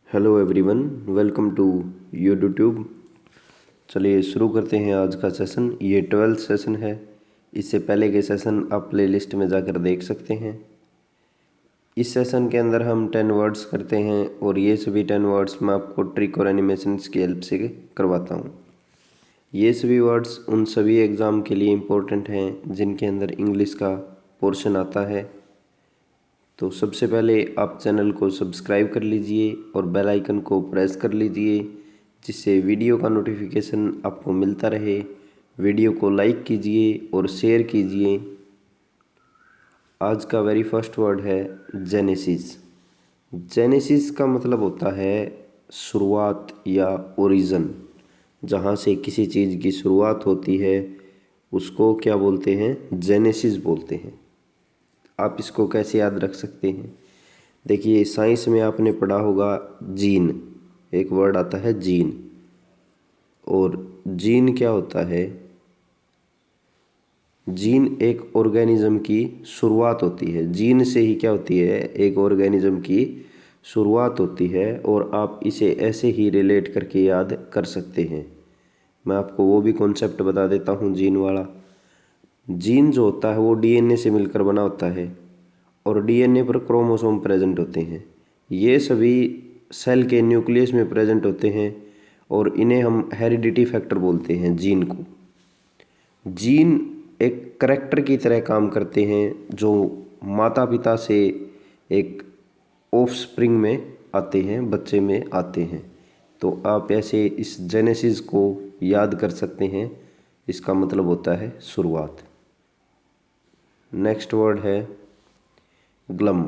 Hello everyone, welcome to YouTube. चलिए शुरू करते हैं आज का सेशन। ये 12th सेशन है। इससे पहले के सेशन आप प्ले लिस्ट में जाकर देख सकते हैं। इस सेशन के अंदर हम 10 वर्ड्स करते हैं और ये सभी 10 वर्ड्स मैं आपको ट्रिक और एनिमेशंस की हेल्प से करवाता हूँ। ये सभी वर्ड्स उन सभी एग्ज़ाम के लिए इम्पोर्टेंट हैं जिनके अंदर इंग्लिश का पोर्शन आता है। तो सबसे पहले आप चैनल को सब्सक्राइब कर लीजिए और बेल आइकन को प्रेस कर लीजिए, जिससे वीडियो का नोटिफिकेशन आपको मिलता रहे। वीडियो को लाइक कीजिए और शेयर कीजिए। आज का वेरी फर्स्ट वर्ड है जेनेसिस। जेनेसिस का मतलब होता है शुरुआत या ओरिजिन। जहाँ से किसी चीज़ की शुरुआत होती है उसको क्या बोलते हैं? जेनेसिस बोलते हैं। आप इसको कैसे याद रख सकते हैं? देखिए, साइंस में आपने पढ़ा होगा जीन, एक वर्ड आता है जीन। और जीन क्या होता है? जीन एक ऑर्गेनिज्म की शुरुआत होती है। जीन से ही क्या होती है? एक ऑर्गेनिज्म की शुरुआत होती है। और आप इसे ऐसे ही रिलेट करके याद कर सकते हैं। मैं आपको वो भी कॉन्सेप्ट बता देता हूँ जीन वाला। जीन जो होता है वो डीएनए से मिलकर बना होता है और डीएनए पर क्रोमोसोम प्रेजेंट होते हैं। ये सभी सेल के न्यूक्लियस में प्रेजेंट होते हैं और इन्हें हम हेरिडिटी फैक्टर बोलते हैं, जीन को। जीन एक करैक्टर की तरह काम करते हैं जो माता पिता से एक ऑफस्प्रिंग में आते हैं, बच्चे में आते हैं। तो आप ऐसे इस जेनेसिस को याद कर सकते हैं। इसका मतलब होता है शुरुआत। नेक्स्ट वर्ड है ग्लम।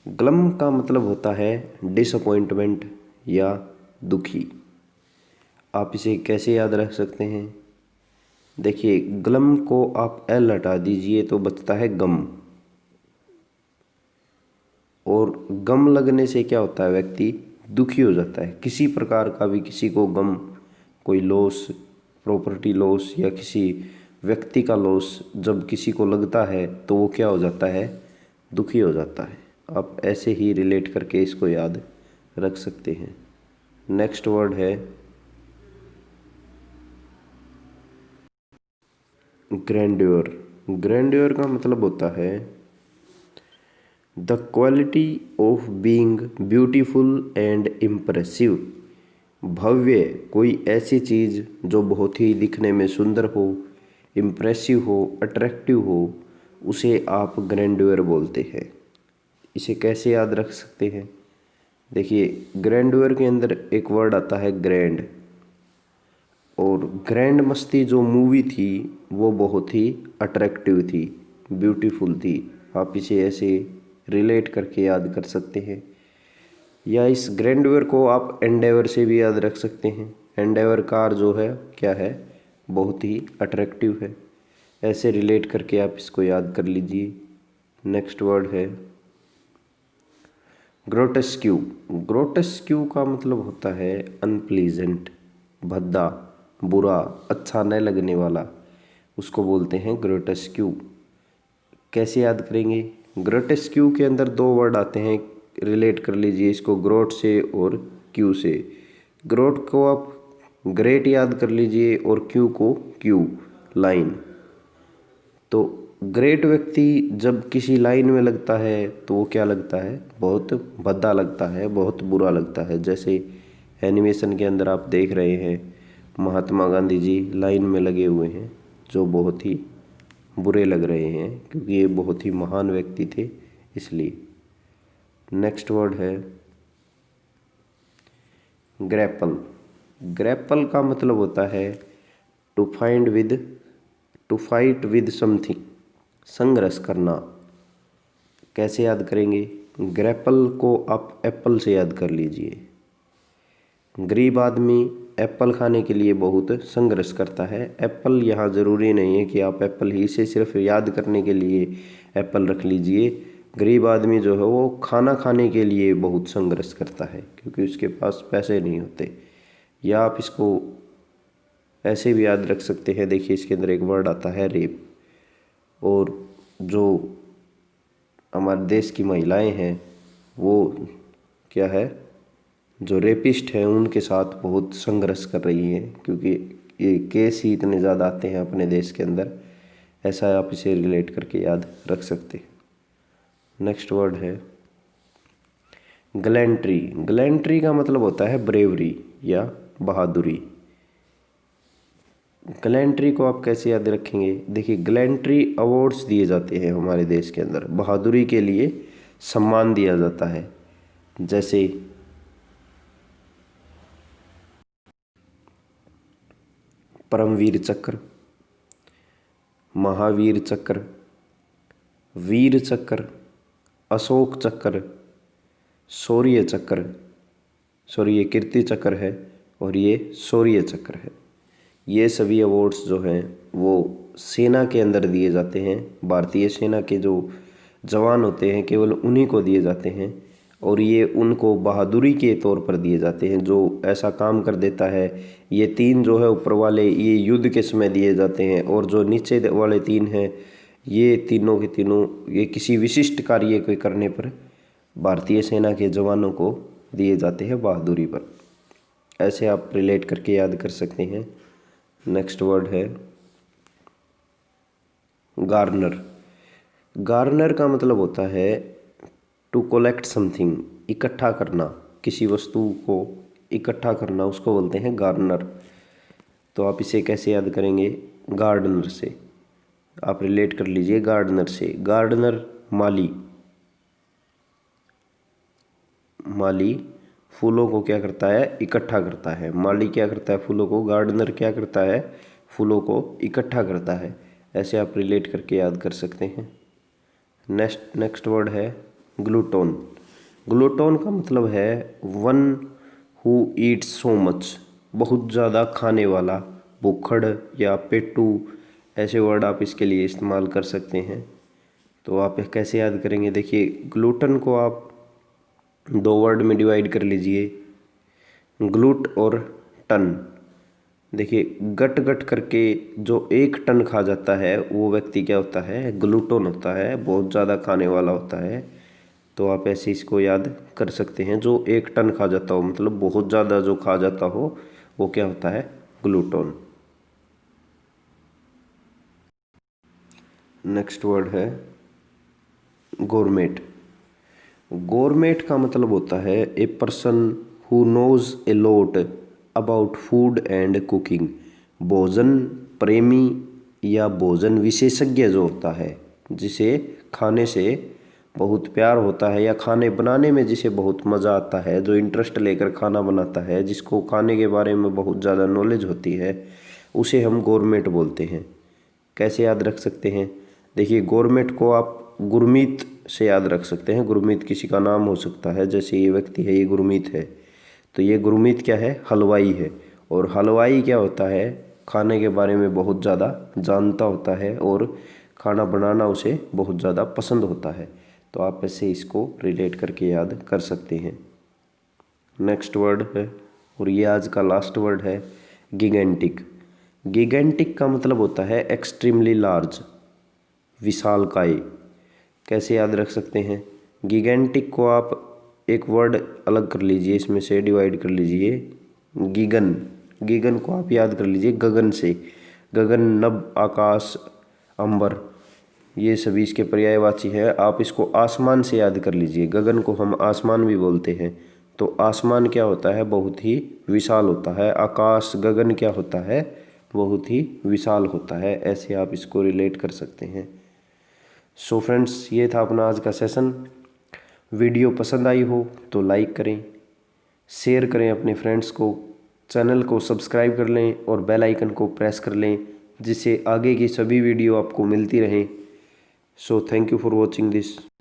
ग्लम का मतलब होता है डिसअपॉइंटमेंट या दुखी। आप इसे कैसे याद रख सकते हैं? देखिए, ग्लम को आप एल हटा दीजिए तो बचता है गम। और गम लगने से क्या होता है? व्यक्ति दुखी हो जाता है। किसी प्रकार का भी किसी को गम, कोई लॉस, प्रॉपर्टी लॉस या किसी व्यक्ति का लॉस जब किसी को लगता है तो वो क्या हो जाता है? दुखी हो जाता है। आप ऐसे ही रिलेट करके इसको याद रख सकते हैं। नेक्स्ट वर्ड है ग्रैंड्योर। ग्रैंड्योर का मतलब होता है the quality of being beautiful and impressive. भव्य, कोई ऐसी चीज़ जो बहुत ही दिखने में सुंदर हो, इम्प्रेसिव हो, अट्रैक्टिव हो, उसे आप ग्रैंड्योर बोलते हैं। इसे कैसे याद रख सकते हैं? देखिए, ग्रैंड्योर के अंदर एक वर्ड आता है ग्रैंड। और ग्रैंड मस्ती जो मूवी थी वो बहुत ही अट्रैक्टिव थी, ब्यूटीफुल थी। आप इसे ऐसे रिलेट करके याद कर सकते हैं। या इस ग्रैंडयर को आप एंडेवर से भी याद रख सकते हैं। एंडेवर कार जो है क्या है? बहुत ही अट्रैक्टिव है। ऐसे रिलेट करके आप इसको याद कर लीजिए। नेक्स्ट वर्ड है ग्रोटेस्क्यू। ग्रोटेस्क्यू का मतलब होता है अनप्लीजेंट, भद्दा, बुरा, अच्छा न लगने वाला। उसको बोलते हैं ग्रोटेस्क्यू। कैसे याद करेंगे? ग्रोटेस्क्यू के अंदर दो वर्ड आते हैं, रिलेट कर लीजिए इसको ग्रोट से और क्यू से। ग्रोट को आप ग्रेट याद कर लीजिए और क्यू को क्यू, लाइन। तो ग्रेट व्यक्ति जब किसी लाइन में लगता है तो वो क्या लगता है? बहुत भद्दा लगता है, बहुत बुरा लगता है। जैसे एनिमेशन के अंदर आप देख रहे हैं महात्मा गांधी जी लाइन में लगे हुए हैं, जो बहुत ही बुरे लग रहे हैं क्योंकि ये बहुत ही महान व्यक्ति थे, इसलिए। नेक्स्ट वर्ड है ग्रैपल। ग्रैपल का मतलब होता है to find with, to fight with something, संघर्ष करना। कैसे याद करेंगे? ग्रैपल को आप एप्पल से याद कर लीजिए। गरीब आदमी एप्पल खाने के लिए बहुत संघर्ष करता है। एप्पल यहाँ ज़रूरी नहीं है कि आप एप्पल ही से सिर्फ याद करने के लिए एप्पल रख लीजिए। गरीब आदमी जो है वो खाना खाने के लिए बहुत संघर्ष करता है क्योंकि उसके पास पैसे नहीं होते। या आप इसको ऐसे भी याद रख सकते हैं। देखिए, इसके अंदर एक वर्ड आता है रेप। और जो हमारे देश की महिलाएं हैं वो क्या है? जो रेपिस्ट हैं उनके साथ बहुत संघर्ष कर रही है, क्योंकि ये केस ही इतने ज़्यादा आते हैं अपने देश के अंदर। ऐसा आप इसे रिलेट करके याद रख सकते हैं। नेक्स्ट वर्ड है गैलेंट्री। गैलेंट्री का मतलब होता है ब्रेवरी या बहादुरी। गैलेंट्री को आप कैसे याद रखेंगे? देखिए, गैलेंट्री अवार्ड्स दिए जाते हैं हमारे देश के अंदर, बहादुरी के लिए सम्मान दिया जाता है। जैसे परमवीर चक्र, महावीर चक्र, वीर चक्र, अशोक चक्र, शौर्य चक्र, सॉरी ये कीर्ति चक्र है और ये शौर्य चक्र है। ये सभी अवार्ड्स जो हैं वो सेना के अंदर दिए जाते हैं। भारतीय सेना के जो जवान होते हैं केवल उन्हीं को दिए जाते हैं, और ये उनको बहादुरी के तौर पर दिए जाते हैं जो ऐसा काम कर देता है। ये तीन जो है ऊपर वाले ये युद्ध के समय दिए जाते हैं, और जो नीचे वाले तीन हैं ये तीनों के तीनों ये किसी विशिष्ट कार्य को करने पर भारतीय सेना के जवानों को दिए जाते हैं बहादुरी पर। ऐसे आप रिलेट करके याद कर सकते हैं। नेक्स्ट वर्ड है गार्नर। गार्नर का मतलब होता है टू कलेक्ट समथिंग, इकट्ठा करना, किसी वस्तु को इकट्ठा करना, उसको बोलते हैं गार्नर। तो आप इसे कैसे याद करेंगे? गार्डनर से आप रिलेट कर लीजिए। गार्डनर से, गार्डनर माली, माली फूलों को क्या करता है? इकट्ठा करता है। माली क्या करता है? फूलों को। गार्डनर क्या करता है? फूलों को इकट्ठा करता है। ऐसे आप रिलेट करके याद कर सकते हैं। नेक्स्ट वर्ड है ग्लूटोन। ग्लूटोन का मतलब है one who Yeats so much, बहुत ज़्यादा खाने वाला, भूखड़ या पेटू, ऐसे वर्ड आप इसके लिए इस्तेमाल कर सकते हैं। तो आप कैसे याद करेंगे? देखिए, ग्लूटन को आप दो वर्ड में डिवाइड कर लीजिए, ग्लूट और टन। देखिए, गट गट करके जो 1 टन खा जाता है वो व्यक्ति क्या होता है? ग्लूटोन होता है, बहुत ज़्यादा खाने वाला होता है। तो आप ऐसे इसको याद कर सकते हैं, जो 1 टन खा जाता हो, मतलब बहुत ज़्यादा जो खा जाता हो वो क्या होता है? ग्लूटोन। नेक्स्ट वर्ड है गोरमेट। गोरमेट का मतलब होता है a person who knows a lot about food and cooking. भोजन प्रेमी या भोजन विशेषज्ञ जो होता है, जिसे खाने से बहुत प्यार होता है या खाने बनाने में जिसे बहुत मज़ा आता है, जो इंटरेस्ट लेकर खाना बनाता है, जिसको खाने के बारे में बहुत ज़्यादा नॉलेज होती है, उसे हम गोरमेट बोलते हैं। कैसे याद रख सकते हैं? देखिए, गोरमेट को आप गुरमीत से याद रख सकते हैं। गुरमीत किसी का नाम हो सकता है, जैसे ये व्यक्ति है ये गुरमीत है, तो ये गुरमीत क्या है? हलवाई है। और हलवाई क्या होता है? खाने के बारे में बहुत ज़्यादा जानता होता है और खाना बनाना उसे बहुत ज़्यादा पसंद होता है। तो आप ऐसे इसको रिलेट करके याद कर सकते हैं। नेक्स्ट वर्ड है, और ये आज का लास्ट वर्ड है, गिगेंटिक। गिगेंटिक का मतलब होता है एक्सट्रीमली लार्ज, विशालकाय। कैसे याद रख सकते हैं? गिगेंटिक को आप एक वर्ड अलग कर लीजिए, इसमें से डिवाइड कर लीजिए, गीगन। गीगन को आप याद कर लीजिए गगन से। गगन, नभ, आकाश, अंबर, ये सभी इसके पर्यायवाची है। आप इसको आसमान से याद कर लीजिए। गगन को हम आसमान भी बोलते हैं। तो आसमान क्या होता है? बहुत ही विशाल होता है। आकाश, गगन क्या होता है? बहुत ही विशाल होता है। ऐसे आप इसको रिलेट कर सकते हैं। सो फ्रेंड्स, ये था अपना आज का सेशन। वीडियो पसंद आई हो तो लाइक करें, शेयर करें अपने फ्रेंड्स को, चैनल को सब्सक्राइब कर लें और बेल आइकन को प्रेस कर लें, जिससे आगे की सभी वीडियो आपको मिलती रहें। So thank you for watching this.